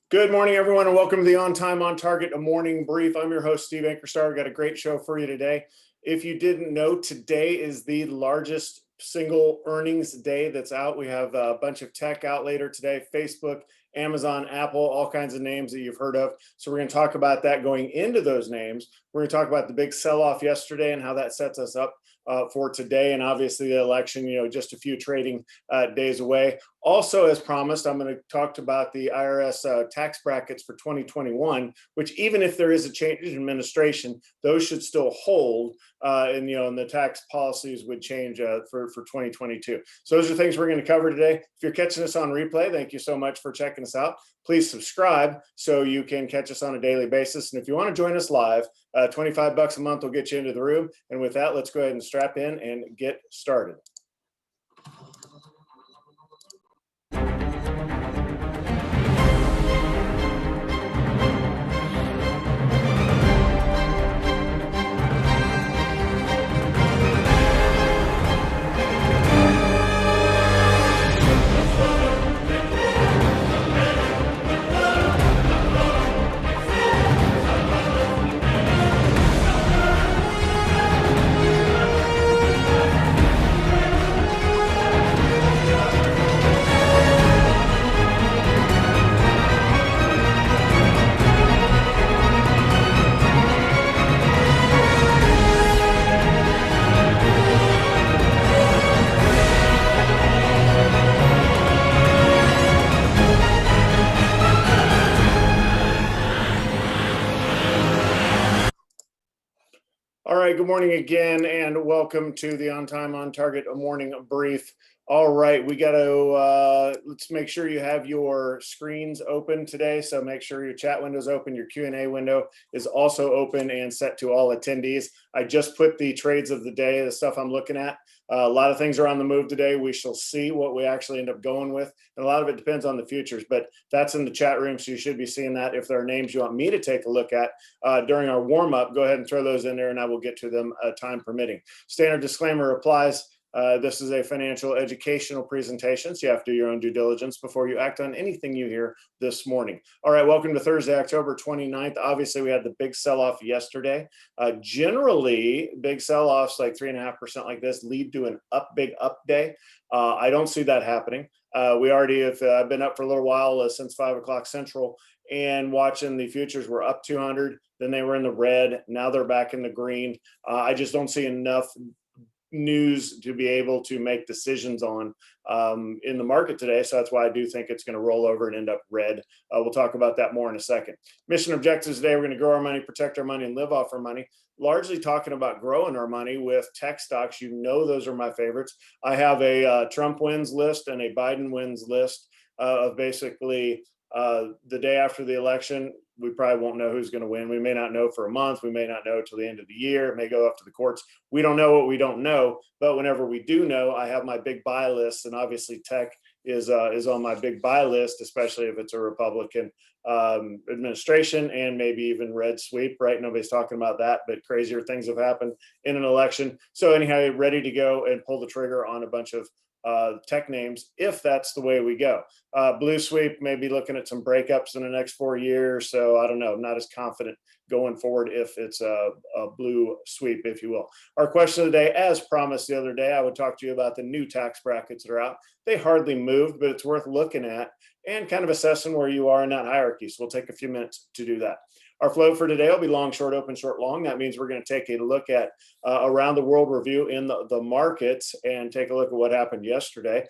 Good morning, everyone, and welcome to the On Time, On Target, a morning brief. I'm your host, Steve Ankerstar. We've got a great show for you today. If you didn't know, today is the largest single earnings day that's out. We have a bunch of tech out later today, Facebook, Amazon, Apple, all kinds of names that you've heard of. So we're going to talk about that going into those names. We're going to talk about the big sell-off yesterday and how that sets us up for today, and obviously the election, just a few trading days away. Also, as promised, I'm going to talk about the IRS tax brackets for 2021, which even if there is a change in administration, those should still hold, and the tax policies would change for 2022. So those are things we're going to cover today. If you're catching us on replay, thank you so much for checking us out. Please subscribe so you can catch us on a daily basis. And if you want to join us live, $25 a month will get you into the room. And with that, let's go ahead and strap in and get started. All right, good morning again, and welcome to the On Time, On Target, a morning brief. All right, we got to, let's make sure you have your screens open today. So make sure your chat window is open, your Q&A window is also open and set to all attendees. I just put the trades of the day, the stuff I'm looking at. A lot of things are on the move today. We shall see what we actually end up going with. And a lot of it depends on the futures, but that's in the chat room. So you should be seeing that. If there are names you want me to take a look at during our warm up, go ahead and throw those in there and I will get to them time permitting. Standard disclaimer applies. This is a financial educational presentation, so you have to do your own due diligence before you act on anything you hear this morning. All right, welcome to Thursday, October 29th. Obviously, we had the big sell-off yesterday. Generally, big sell-offs like 3.5% like this lead to an big up day. I don't see that happening. We already have been up for a little while since 5 o'clock Central, and watching the futures were up 200. Then they were in the red. Now they're back in the green. I just don't see enough news to be able to make decisions on in the market today. So that's why I do think it's going to roll over and end up red. We'll talk about that more in a second. Mission objectives today: we're going to grow our money, protect our money, and live off our money. Largely talking about growing our money with tech stocks. Those are my favorites. I have a Trump wins list and a Biden wins list of basically the day after the election. We probably won't know who's going to win. We may not know for a month. We may not know till the end of the year. It may go up to the courts. We don't know what we don't know. But whenever we do know, I have my big buy list, and obviously tech is on my big buy list, especially if it's a Republican administration and maybe even red sweep. Right? Nobody's talking about that, but crazier things have happened in an election. So anyhow, ready to go and pull the trigger on a bunch of tech names if that's the way we go. Blue sweep, maybe looking at some breakups in the next 4 years. So I don't know, I'm not as confident going forward if it's a blue sweep, if you will. Our question of the day, as promised the other day, I would talk to you about the new tax brackets that are out. They hardly moved, but it's worth looking at and kind of assessing where you are in that hierarchy. So we'll take a few minutes to do that. Our flow for today will be long, short, open, short, long. That means we're going to take a look at around the world review in the markets and take a look at what happened yesterday.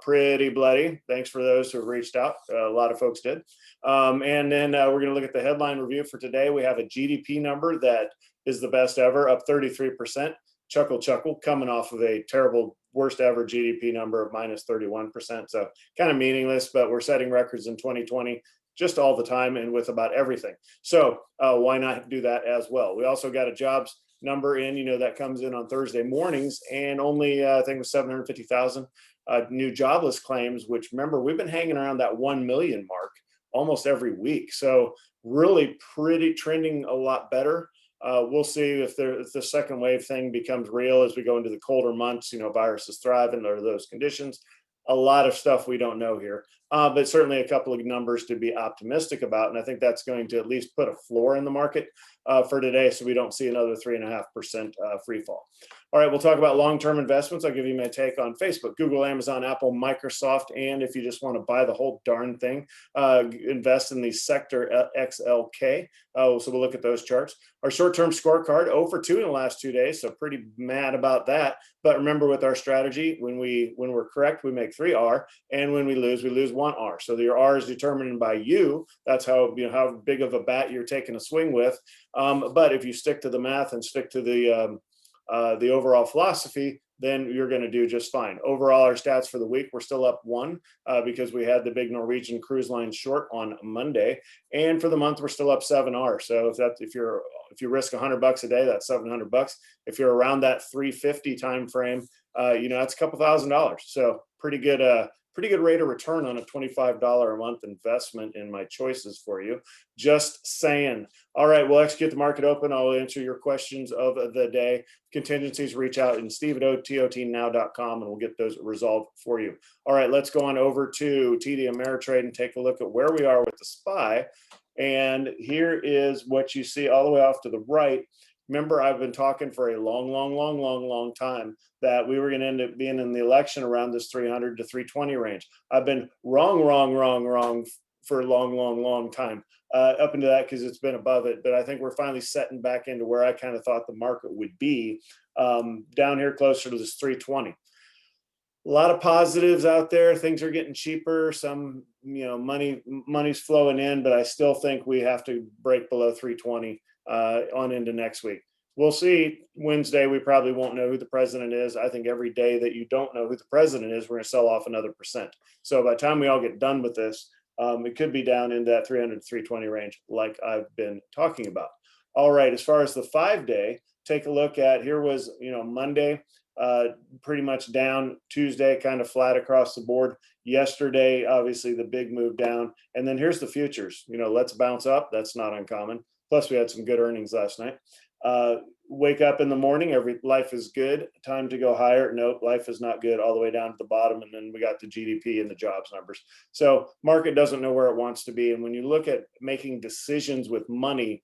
Pretty bloody. Thanks for those who have reached out. A lot of folks did. And then we're going to look at the headline review for today. We have a GDP number that is the best ever, up 33%. Chuckle, chuckle, coming off of a terrible, worst ever GDP number of minus 31%. So kind of meaningless, but we're setting records in 2020. Just all the time and with about everything. So why not do that as well? We also got a jobs number in, that comes in on Thursday mornings, and only I think it was 750,000 new jobless claims, which remember, we've been hanging around that 1 million mark almost every week. So really pretty trending a lot better. We'll see if the second wave thing becomes real as we go into the colder months, viruses thrive under those conditions. A lot of stuff we don't know here. but certainly a couple of numbers to be optimistic about. And I think that's going to at least put a floor in the market for today, so we don't see another 3.5% free fall. All right, we'll talk about long-term investments. I'll give you my take on Facebook, Google, Amazon, Apple, Microsoft, and if you just want to buy the whole darn thing, invest in the sector XLK. So we'll look at those charts. Our short-term scorecard, 0 for 2 in the last 2 days, so pretty mad about that. But remember, with our strategy, when we're correct, we make 3R, and when we lose 1R. So your R is determined by you. That's how how big of a bat you're taking a swing with. But if you stick to the math and stick to the overall philosophy, then you're going to do just fine. Overall, our stats for the week, we're still up 1 because we had the big Norwegian cruise line short on Monday, and for the month we're still up 7R. So if you risk $100 a day, that's $700. If you're around that 350 time frame, that's a couple $1,000. So pretty good rate of return on a $25 a month investment in my choices for you. Just saying. All right, we'll execute the market open. I'll answer your questions of the day. Contingencies, reach out and steve@ototnow.com and we'll get those resolved for you. All right, let's go on over to TD Ameritrade and take a look at where we are with the SPY. And here is what you see all the way off to the right. Remember, I've been talking for a long time that we were going to end up being in the election around this 300 to 320 range. I've been wrong for a long time up into that because it's been above it. But I think we're finally setting back into where I kind of thought the market would be, down here closer to this 320. A lot of positives out there. Things are getting cheaper. Some, money's flowing in, but I still think we have to break below 320 on into next week. We'll see. Wednesday, we probably won't know who the president is. I think every day that you don't know who the president is, we're going to sell off another percent. So by the time we all get done with this, it could be down into that 300 to 320 range like I've been talking about. All right, as far as the 5-day, take a look at, here was, Monday, pretty much down. Tuesday, kind of flat across the board. Yesterday, obviously the big move down. And then here's the futures. Let's bounce up. That's not uncommon. Plus, we had some good earnings last night. Wake up in the morning, life is good. Time to go higher. Nope, life is not good. All the way down to the bottom. And then we got the GDP and the jobs numbers. So market doesn't know where it wants to be. And when you look at making decisions with money,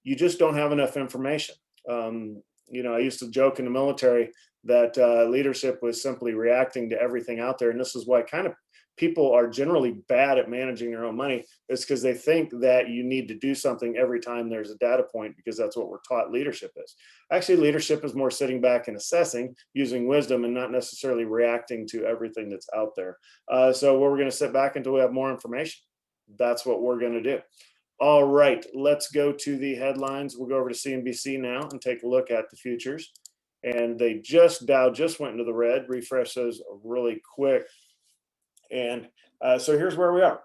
you just don't have enough information. I used to joke in the military that leadership was simply reacting to everything out there. And this is why kind of people are generally bad at managing their own money. It's because they think that you need to do something every time there's a data point, because that's what we're taught leadership is. Actually, leadership is more sitting back and assessing, using wisdom, and not necessarily reacting to everything that's out there. So we're going to sit back until we have more information. That's what we're going to do. All right, let's go to the headlines. We'll go over to CNBC now and take a look at the futures. And Dow just went into the red. Refresh those really quick. And so here's where we are.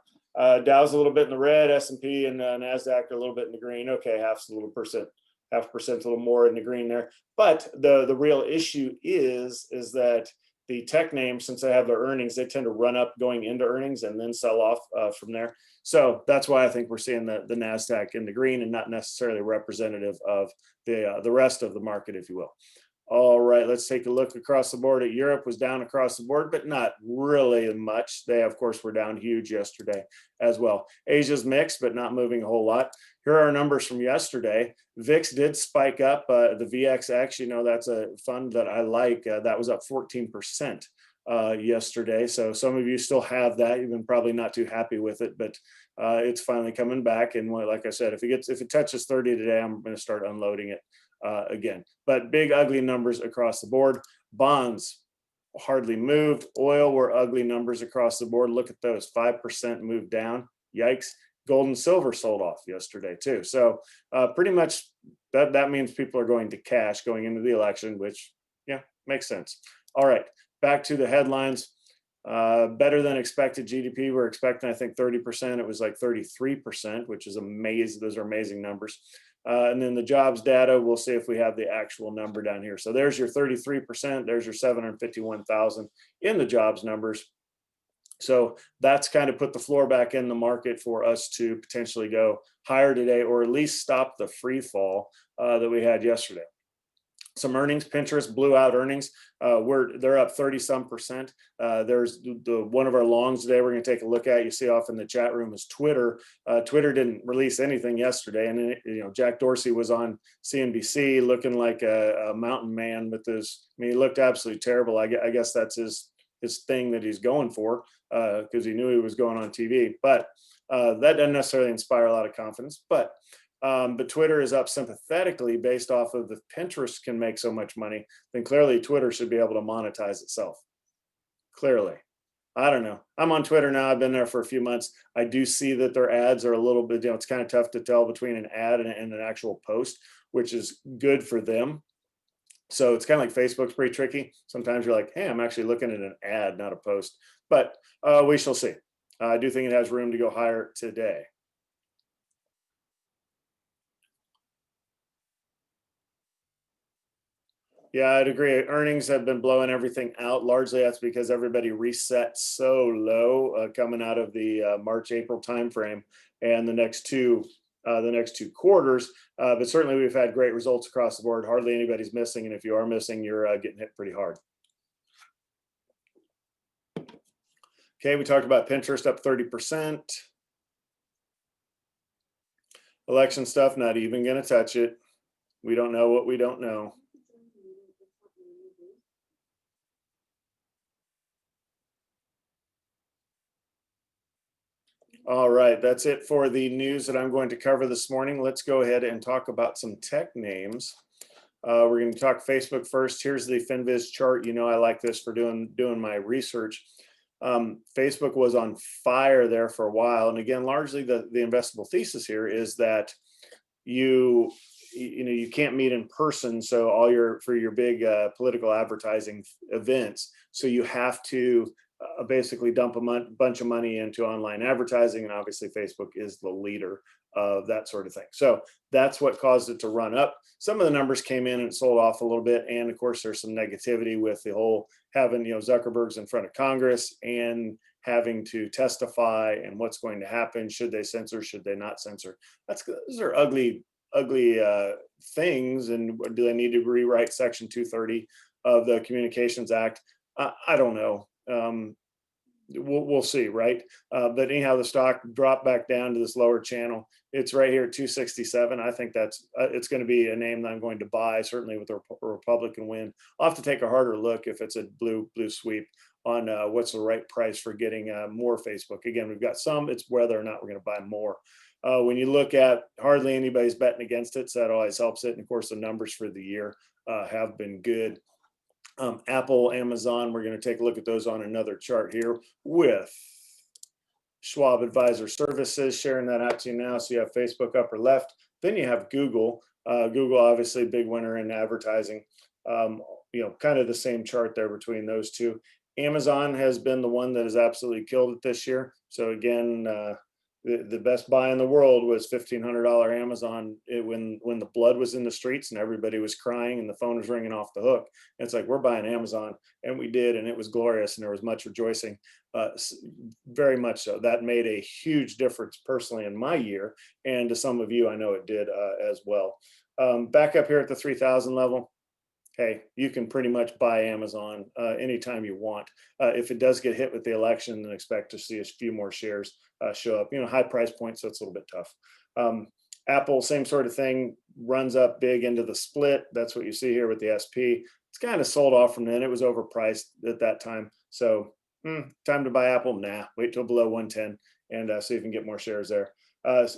Dow's a little bit in the red, S&P and NASDAQ are a little bit in the green. Okay, half percent, a little more in the green there. But the real issue is that the tech names, since they have their earnings, they tend to run up going into earnings and then sell off from there. So that's why I think we're seeing the NASDAQ in the green and not necessarily representative of the rest of the market, if you will. All right, let's take a look across the board. Europe was down across the board, but not really much. They, of course, were down huge yesterday as well. Asia's mixed, but not moving a whole lot. Here are our numbers from yesterday. VIX did spike up. The VXX, that's a fund that I like. That was up 14% yesterday. So some of you still have that. You've been probably not too happy with it, but it's finally coming back. And like I said, if it touches 30 today, I'm going to start unloading it again. But big, ugly numbers across the board. Bonds hardly moved. Oil were ugly numbers across the board. Look at those, 5% moved down. Yikes. Gold and silver sold off yesterday too. So pretty much that means people are going to cash going into the election, which, yeah, makes sense. All right, back to the headlines. Better than expected GDP. We're expecting, I think, 30%. It was like 33%, which is amazing. Those are amazing numbers. And then the jobs data, we'll see if we have the actual number down here. So there's your 33%. There's your 751,000 in the jobs numbers. So that's kind of put the floor back in the market for us to potentially go higher today, or at least stop the free fall that we had yesterday. some earnings. Pinterest blew out earnings. They're up 30 some percent. There's the one of our longs today we're going to take a look at. You see off in the chat room is Twitter. Twitter didn't release anything yesterday, and then, Jack Dorsey was on CNBC looking like a mountain man with his. I mean, he looked absolutely terrible. I guess that's his thing that he's going for, because he knew he was going on TV. But that doesn't necessarily inspire a lot of confidence. But Twitter is up sympathetically based off of the Pinterest can make so much money, then clearly Twitter should be able to monetize itself. Clearly. I don't know. I'm on Twitter now. I've been there for a few months. I do see that their ads are a little bit, it's kind of tough to tell between an ad and an actual post, which is good for them. So it's kind of like Facebook's pretty tricky. Sometimes you're like, hey, I'm actually looking at an ad, not a post. But we shall see. I do think it has room to go higher today. Yeah, I'd agree. Earnings have been blowing everything out. Largely, that's because everybody reset so low coming out of the March-April timeframe, and the next two quarters. But certainly, we've had great results across the board. Hardly anybody's missing, and if you are missing, you're getting hit pretty hard. Okay, we talked about Pinterest up 30%. Election stuff, not even going to touch it. We don't know what we don't know. All right, that's it for the news that I'm going to cover this morning. Let's go ahead and talk about some tech names. We're going to talk Facebook first. Here's the FinViz chart. I like this for doing my research. Facebook was on fire there for a while, and again, largely the investable thesis here is that you can't meet in person, so for your big political advertising events, so you have to basically dump a bunch of money into online advertising, and obviously Facebook is the leader of that sort of thing. So that's what caused it to run up. Some of the numbers came in and it sold off a little bit, and of course there's some negativity with the whole having Zuckerberg's in front of Congress and having to testify and what's going to happen. Should they censor? Should they not censor? Those are ugly things. And do they need to rewrite Section 230 of the Communications Act? I don't know. We'll see, right? But anyhow, the stock dropped back down to this lower channel. It's right here at 267. I think that's it's going to be a name that I'm going to buy, certainly with a Republican win. I'll have to take a harder look if it's a blue sweep on what's the right price for getting more Facebook. Again, we've got some. It's whether or not we're going to buy more. When you look at hardly anybody's betting against it, so that always helps it. And of course, the numbers for the year have been good. Apple, Amazon, we're going to take a look at those on another chart here with Schwab Advisor Services, sharing that out to you now. So you have Facebook upper left, then you have Google. Google, obviously, big winner in advertising. Kind of the same chart there between those two. Amazon has been the one that has absolutely killed it this year. So again, the best buy in the world was $1,500 Amazon when the blood was in the streets and everybody was crying and the phone was ringing off the hook. And it's like, we're buying Amazon, and we did, and it was glorious, and there was much rejoicing, very much so. That made a huge difference personally in my year, and to some of you, I know it did as well. Back up here at the 3,000 level. Hey, you can pretty much buy Amazon anytime you want. If it does get hit with the election, then expect to see a few more shares show up. High price point, so it's a little bit tough. Apple, same sort of thing, runs up big into the split. That's what you see here with the SP. It's kind of sold off from then. It was overpriced at that time. So time to buy Apple? Nah, wait till below 110 and see if you can get more shares there.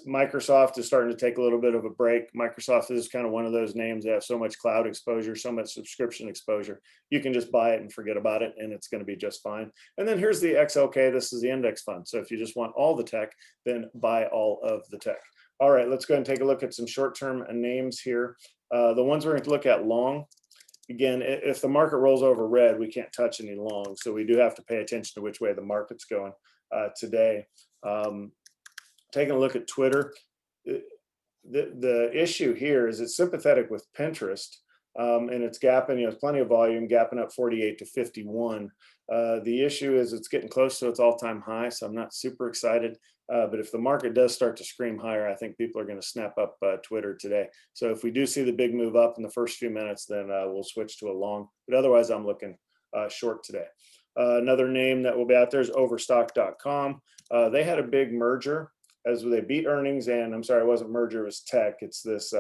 Microsoft is starting to take a little bit of a break. Microsoft is kind of one of those names that have so much cloud exposure, so much subscription exposure. You can just buy it and forget about it, and it's going to be just fine. And then here's the XLK. This is the index fund. So if you just want all the tech, then buy all of the tech. All right, let's go ahead and take a look at some short-term names here. The ones we're going to look at long. Again, if the market rolls over red, we can't touch any long. So we do have to pay attention to which way the market's going today. Taking a look at Twitter, the issue here is it's sympathetic with Pinterest, and it's gapping, it's plenty of volume, gapping up 48 to 51. The issue is it's getting close to its all-time high, so I'm not super excited. But if the market does start to scream higher, I think people are going to snap up Twitter today. So if we do see the big move up in the first few minutes, then we'll switch to a long. But otherwise, I'm looking short today. Another name that will be out there is Overstock.com. They had a big merger as they beat earnings, and I'm sorry, it wasn't merger, it was tech. It's this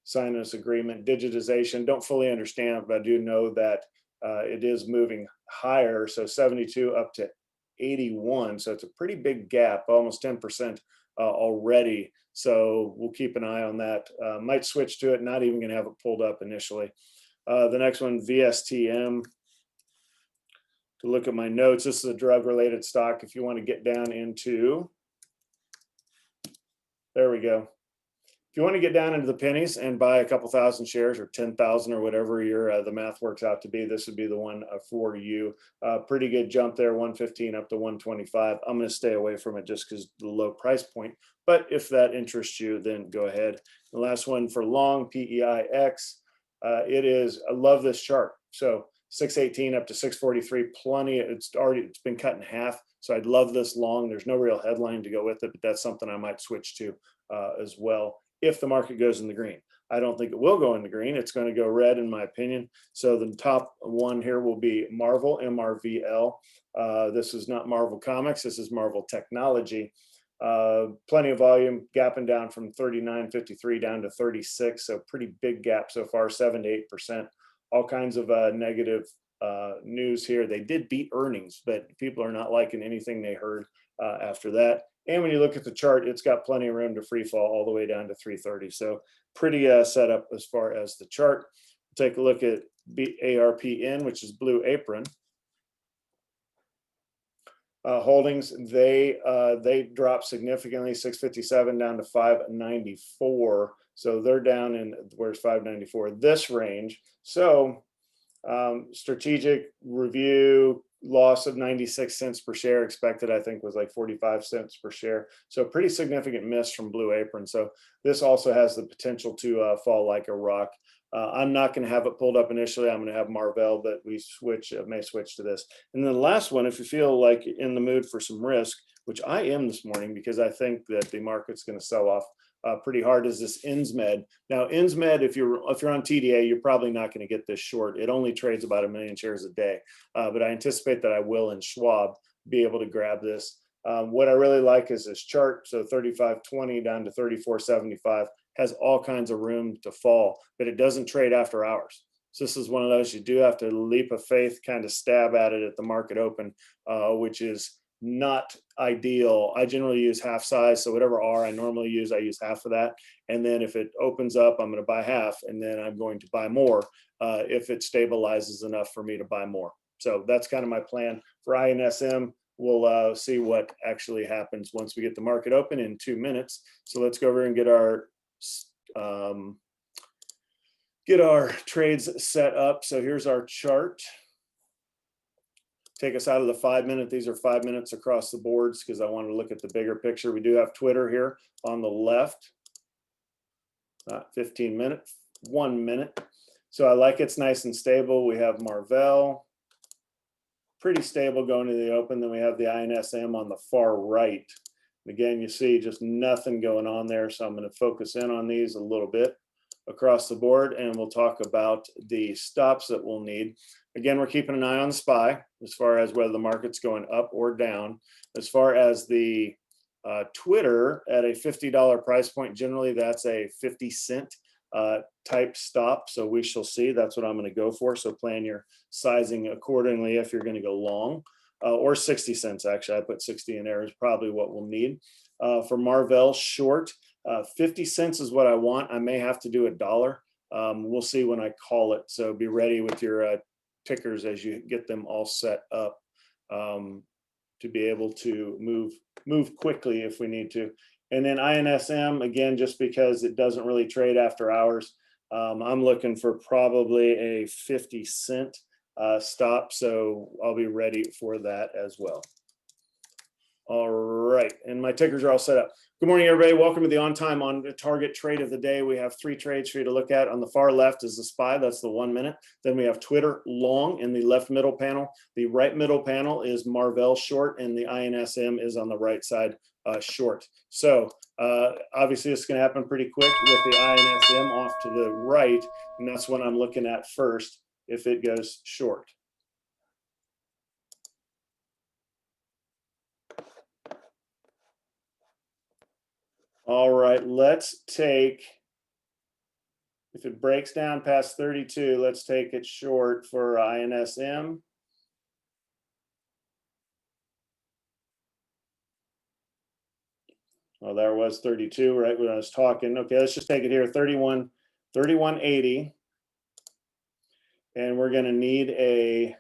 sign this agreement, digitization. Don't fully understand it, but I do know that it is moving higher. So 72 up to 81. So it's a pretty big gap, almost 10% already. So we'll keep an eye on that. Might switch to it, not even going to have it pulled up initially. The next one, VSTM. To look at my notes, this is a drug related stock. If you want to get down into, there we go. If you want to get down into the pennies and buy a couple thousand shares or 10,000 or whatever your the math works out to be, this would be the one for you. Pretty good jump there, 115 up to 125. I'm going to stay away from it just because the low price point. But if that interests you, then go ahead. The last one for long, PEIX. It is, I love this chart. So 618 up to 643, plenty. It's been cut in half. So I'd love this long. There's no real headline to go with it, but that's something I might switch to as well if the market goes in the green. I don't think it will go in the green. It's going to go red in my opinion. So the top one here will be Marvel, MRVL. This is not Marvel Comics. This is Marvel Technology. Plenty of volume, gapping down from 39.53 down to 36. So pretty big gap so far, 7 to 8%. All kinds of negative news here. They did beat earnings, but people are not liking anything they heard after that. And when you look at the chart, it's got plenty of room to free fall all the way down to 330. So pretty set up as far as the chart. Take a look at ARPN, which is Blue Apron. Holdings, they dropped significantly, 657 down to 594. So they're down in, where's 594? This range. So strategic review, loss of 96 cents per share expected, I think was like 45 cents per share. So pretty significant miss from Blue Apron. So this also has the potential to fall like a rock. I'm not going to have it pulled up initially. I'm going to have Marvell, but we may switch to this. And then the last one, if you feel like in the mood for some risk, which I am this morning because I think that the market's going to sell off pretty hard, is this Insmed. Now, Insmed, if you're on TDA, you're probably not going to get this short. It only trades about 1 million shares a day, but I anticipate that I will in Schwab be able to grab this. What I really like is this chart. So 35.20 down to 34.75 has all kinds of room to fall, but it doesn't trade after hours. So this is one of those you do have to leap of faith, kind of stab at it at the market open, which is not ideal. I generally use half size. So whatever R I normally use, I use half of that. And then if it opens up, I'm going to buy half, and then I'm going to buy more if it stabilizes enough for me to buy more. So that's kind of my plan for INSM. We'll see what actually happens once we get the market open in 2 minutes. So let's go over and get our trades set up. So here's our chart. Take us out of the 5 minute. These are 5 minutes across the boards because I want to look at the bigger picture. We do have Twitter here on the left. 15 minutes, 1 minute. So I like it's nice and stable. We have Marvell, pretty stable going to the open. Then we have the INSM on the far right. Again, you see just nothing going on there. So I'm going to focus in on these a little bit across the board, and we'll talk about the stops that we'll need. Again, we're keeping an eye on the SPY as far as whether the market's going up or down. As far as the Twitter at a $50 price point, generally that's a 50-cent type stop. So we shall see. That's what I'm going to go for. So plan your sizing accordingly if you're going to go long, or 60 cents. Actually, I put 60 in there is probably what we'll need. For Marvell short, 50 cents is what I want. I may have to do $1. We'll see when I call it. So be ready with your tickers as you get them all set up to be able to move quickly if we need to. And then INSM, again, just because it doesn't really trade after hours, I'm looking for probably a 50-cent stop. So I'll be ready for that as well. All right, and my tickers are all set up. Good morning, everybody. Welcome to the On Time on Target trade of the day. We have 3 trades for you to look at. On the far left is the SPY. That's the 1 minute. Then we have Twitter long in the left middle panel. The right middle panel is Marvell short, and the INSM is on the right side short. So obviously it's going to happen pretty quick with the INSM off to the right, and that's what I'm looking at first if it goes short. All right, let's take, if it breaks down past 32, let's take it short for INSM. Well, there was 32, right, when I was talking. Okay, let's just take it here, 31.80. And we're going to need a,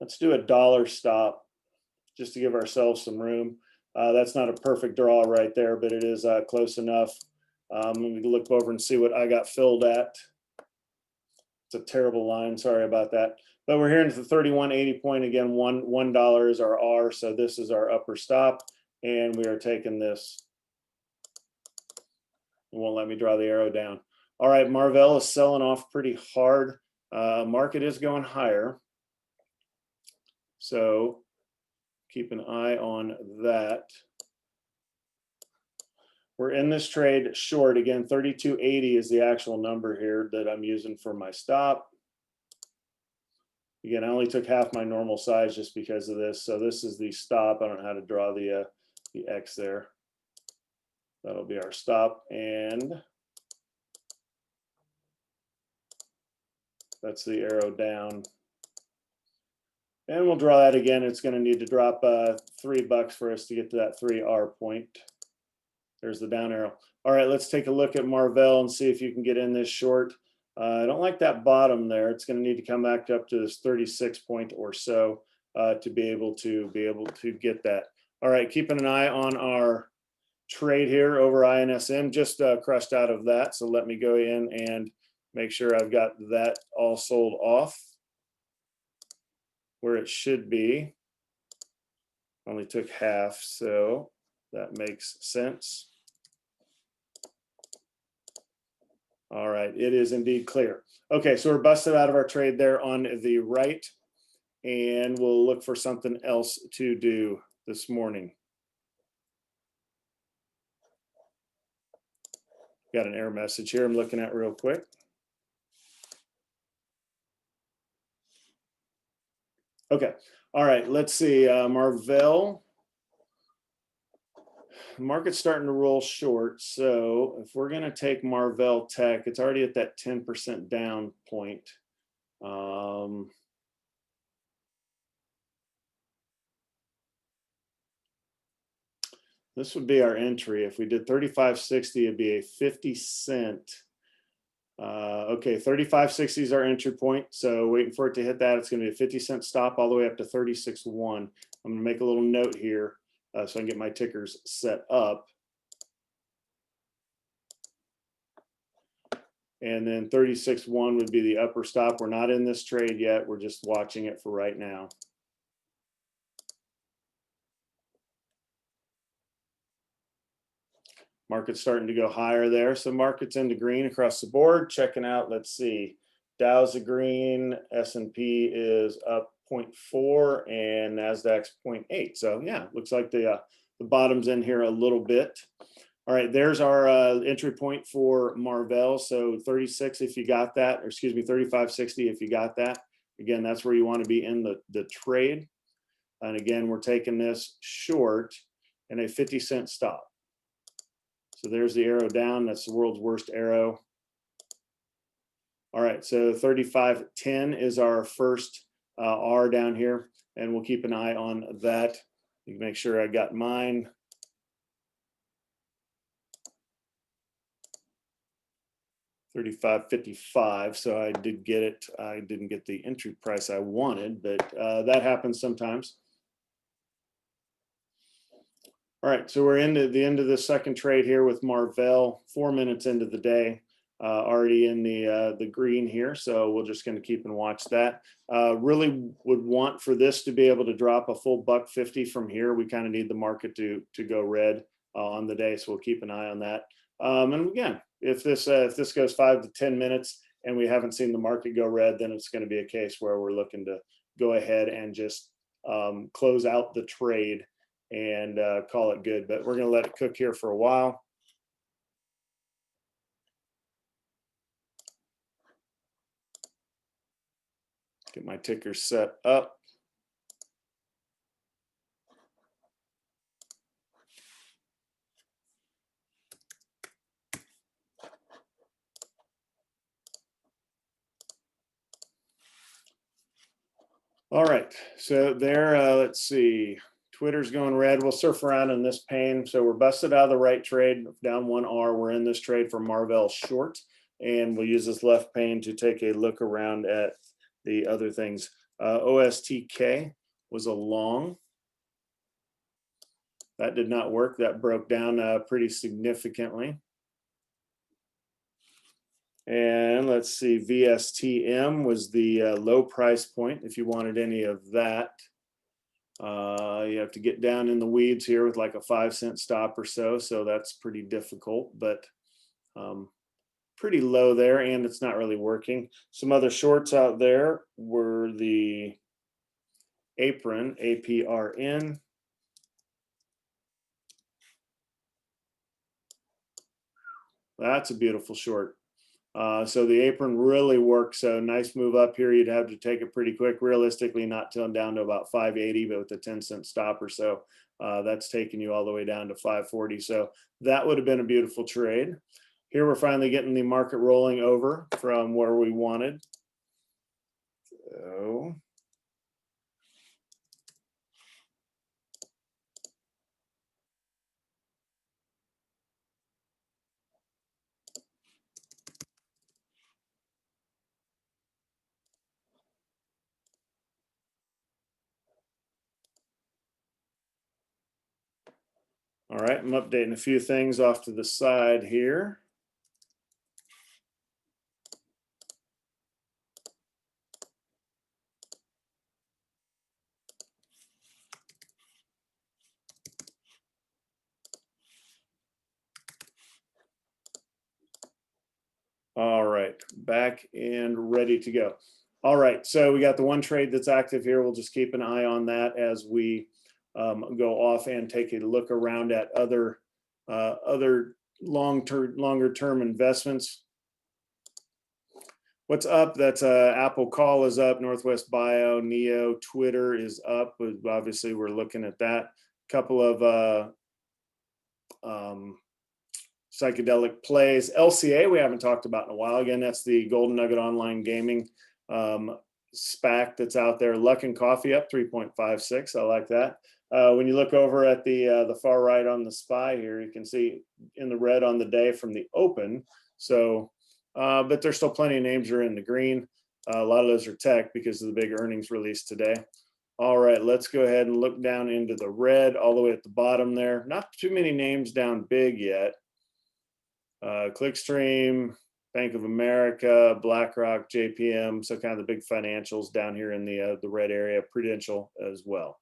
let's do a dollar stop just to give ourselves some room. That's not a perfect draw right there, but it is close enough. Let me look over and see what I got filled at. It's a terrible line, sorry about that. But we're here into the 31.80 point again. $1 is our R, so this is our upper stop, and we are taking this. It won't let me draw the arrow down. All right, Marvell is selling off pretty hard. Market is going higher, so keep an eye on that. We're in this trade short again. 32.80 is the actual number here that I'm using for my stop. Again, I only took half my normal size just because of this. So this is the stop. I don't know how to draw the X there. That'll be our stop, and that's the arrow down. And we'll draw that again. It's going to need to drop $3 for us to get to that 3R point. There's the down arrow. All right, let's take a look at Marvell and see if you can get in this short. I don't like that bottom there. It's going to need to come back up to this 36 point or so to be able to get that. All right, keeping an eye on our trade here over INSM, just crushed out of that. So let me go in and make sure I've got that all sold off where it should be. Only took half, so that makes sense. All right, it is indeed clear. Okay, so we're busted out of our trade there on the right, and we'll look for something else to do this morning. Got an error message here I'm looking at real quick. Okay, all right, let's see, Marvell. Market's starting to roll short, so if we're going to take Marvell Tech, it's already at that 10% down point. This would be our entry. If we did 35.60, it'd be a 50-cent. Okay, 35.60 is our entry point, so waiting for it to hit that. It's going to be a 50-cent stop all the way up to 36.1. I'm going to make a little note here so I can get my tickers set up. And then 36.1 would be the upper stop. We're not in this trade yet. We're just watching it for right now. Market's starting to go higher there. So market's into green across the board. Checking out, let's see. Dow's a green, S&P is up 0.4, and NASDAQ's 0.8. So yeah, looks like the bottom's in here a little bit. All right, there's our entry point for Marvell. So 36 if you got that, or excuse me, 35.60 if you got that. Again, that's where you want to be in the trade. And again, we're taking this short and a 50-cent stop. So there's the arrow down. That's the world's worst arrow. All right, so 35.10 is our first R down here, and we'll keep an eye on that. You can make sure I got mine. $35.55, so I did get it. I didn't get the entry price I wanted, but that happens sometimes. All right, so we're into the end of the second trade here with Marvell. 4 minutes into the day, already in the green here. So we're just going to keep and watch that. Really would want for this to be able to drop a full $1.50 from here. We kind of need the market to go red on the day, so we'll keep an eye on that. And again, if this goes 5 to 10 minutes and we haven't seen the market go red, then it's going to be a case where we're looking to go ahead and just close out the trade and call it good. But we're going to let it cook here for a while. Get my ticker set up. All right, so there, let's see. Twitter's going red. We'll surf around in this pane. So we're busted out of the right trade, down 1R. We're in this trade for Marvell short, and we'll use this left pane to take a look around at the other things. OSTK was a long. That did not work. That broke down pretty significantly. And let's see, VSTM was the low price point. If you wanted any of that, you have to get down in the weeds here with like a 5-cent stop or so. So that's pretty difficult, but pretty low there, and it's not really working. Some other shorts out there were the Apron, APRN. That's a beautiful short. So the Apron really works. So nice move up here. You'd have to take it pretty quick. Realistically, not till down to about 580, but with a 10-cent stop or so, that's taking you all the way down to 540. So that would have been a beautiful trade. Here we're finally getting the market rolling over from where we wanted. So all right, I'm updating a few things off to the side here. All right, back and ready to go. All right, so we got the one trade that's active here. We'll just keep an eye on that as we go off and take a look around at other longer term investments. What's up? That's Apple Call is up, Northwest Bio, Neo, Twitter is up. Obviously, we're looking at that. Couple of psychedelic plays. LCA we haven't talked about in a while. Again, that's the Golden Nugget Online Gaming SPAC that's out there. Luck and Coffee up 3.56. I like that. When you look over at the far right on the SPY here, you can see in the red on the day from the open. So, but there's still plenty of names that are in the green. A lot of those are tech because of the big earnings release today. All right, let's go ahead and look down into the red all the way at the bottom there. Not too many names down big yet. Clickstream, Bank of America, BlackRock, JPM, so kind of the big financials down here in the red area, Prudential as well.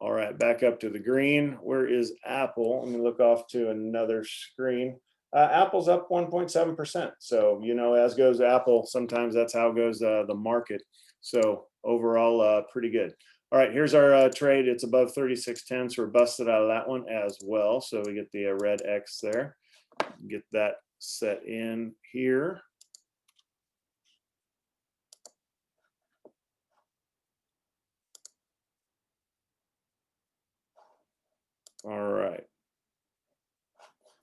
All right, back up to the green. Where is Apple? Let me look off to another screen. Apple's up 1.7%. So, you know, as goes Apple, sometimes that's how goes the market. So overall, pretty good. All right, here's our trade. It's above 36.10, so we're busted out of that one as well. So we get the red X there. Get that set in here. All right.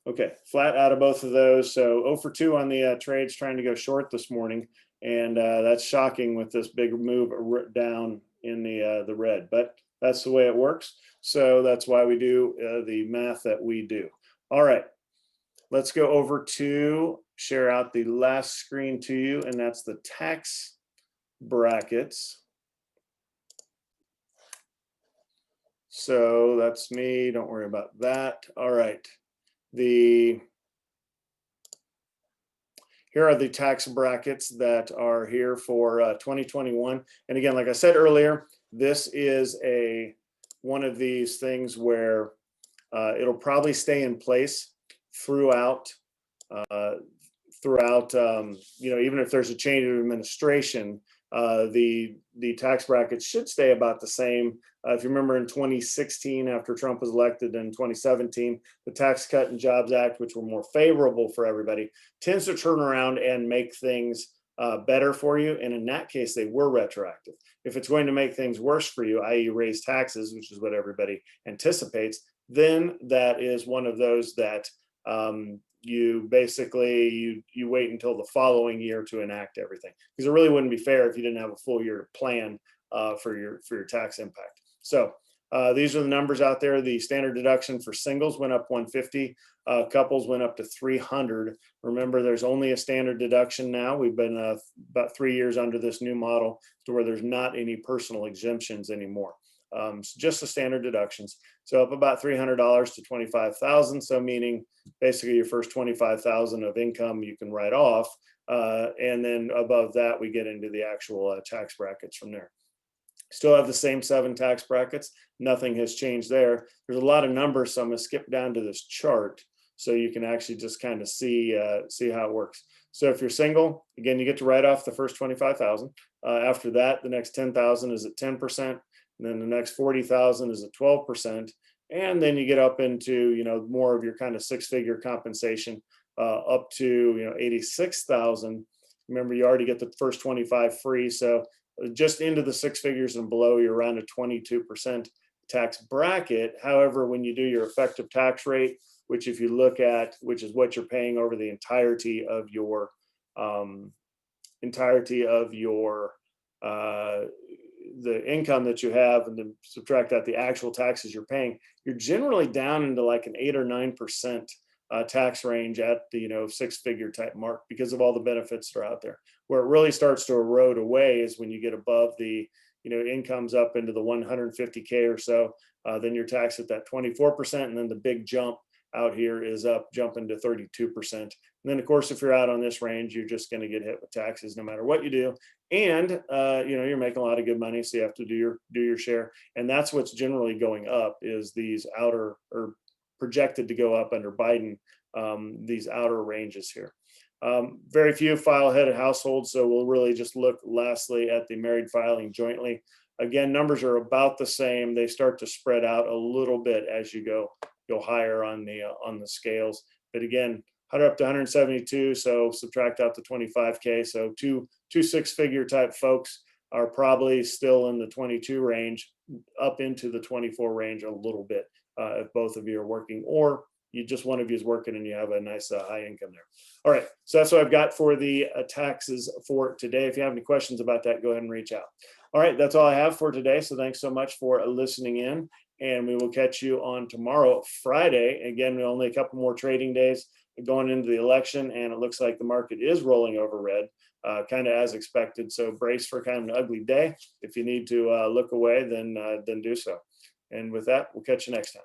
Okay, flat out of both of those. So 0 for 2 on the trades trying to go short this morning. And that's shocking with this big move down in the red. But that's the way it works. So that's why we do the math that we do. All right. Let's go over to share out the last screen to you, and that's the tax brackets. So that's me. Don't worry about that. All right. Here are the tax brackets that are here for 2021. And again, like I said earlier, this is one of these things where it'll probably stay in place throughout, you know, even if there's a change of administration, The tax brackets should stay about the same. If you remember in 2016, after Trump was elected in 2017, the Tax Cut and Jobs Act, which were more favorable for everybody, tends to turn around and make things better for you. And in that case, they were retroactive. If it's going to make things worse for you, i.e. raise taxes, which is what everybody anticipates, then that is one of those that you basically you wait until the following year to enact everything, because it really wouldn't be fair if you didn't have a full year to plan for your tax impact. So these are the numbers out there. The standard deduction for singles went up 150, couples went up to 300. Remember, there's only a standard deduction now. We've been about 3 years under this new model to where there's not any personal exemptions anymore. So just the standard deductions. So up about $300 to 25,000. So meaning basically your first 25,000 of income you can write off, and then above that we get into the actual tax brackets from there. Still have the same 7 tax brackets. Nothing has changed there. There's a lot of numbers, so I'm going to skip down to this chart so you can actually just kind of see how it works. So if you're single, again, you get to write off the first 25,000. After that, the next 10,000 is at 10%. And then the next 40,000 is at 12%. And then you get up into, more of your kind of 6-figure compensation, up to, 86,000. Remember, you already get the first 25 free. So just into the 6 figures and below, you're around a 22% tax bracket. However, when you do your effective tax rate, which if you look at, which is what you're paying over the entirety of your the income that you have, and then subtract out the actual taxes you're paying, you're generally down into like an 8 or 9% tax range at the 6-figure type mark, because of all the benefits that are out there. Where it really starts to erode away is when you get above the incomes up into the 150K or so. Then you're taxed at that 24%, and then the big jump out here is jumping to 32%. And then of course, if you're out on this range, you're just going to get hit with taxes no matter what you do. And you're making a lot of good money, so you have to do your share. And that's what's generally going up, is these outer, or projected to go up under Biden, these outer ranges here. Very few file headed households, so we'll really just look lastly at the married filing jointly. Again, numbers are about the same. They start to spread out a little bit as you go higher on the scales. But again, 100 up to 172, so subtract out the 25K. So two 6-figure type folks are probably still in the 22 range, up into the 24 range a little bit, if both of you are working, or one of you is working and you have a nice high income there. All right, so that's what I've got for the taxes for today. If you have any questions about that, go ahead and reach out. All right, that's all I have for today. So thanks so much for listening in, and we will catch you on tomorrow, Friday. Again, only a couple more trading days going into the election, and it looks like the market is rolling over red, kind of as expected. So brace for kind of an ugly day. If you need to look away, then do so. And with that, we'll catch you next time.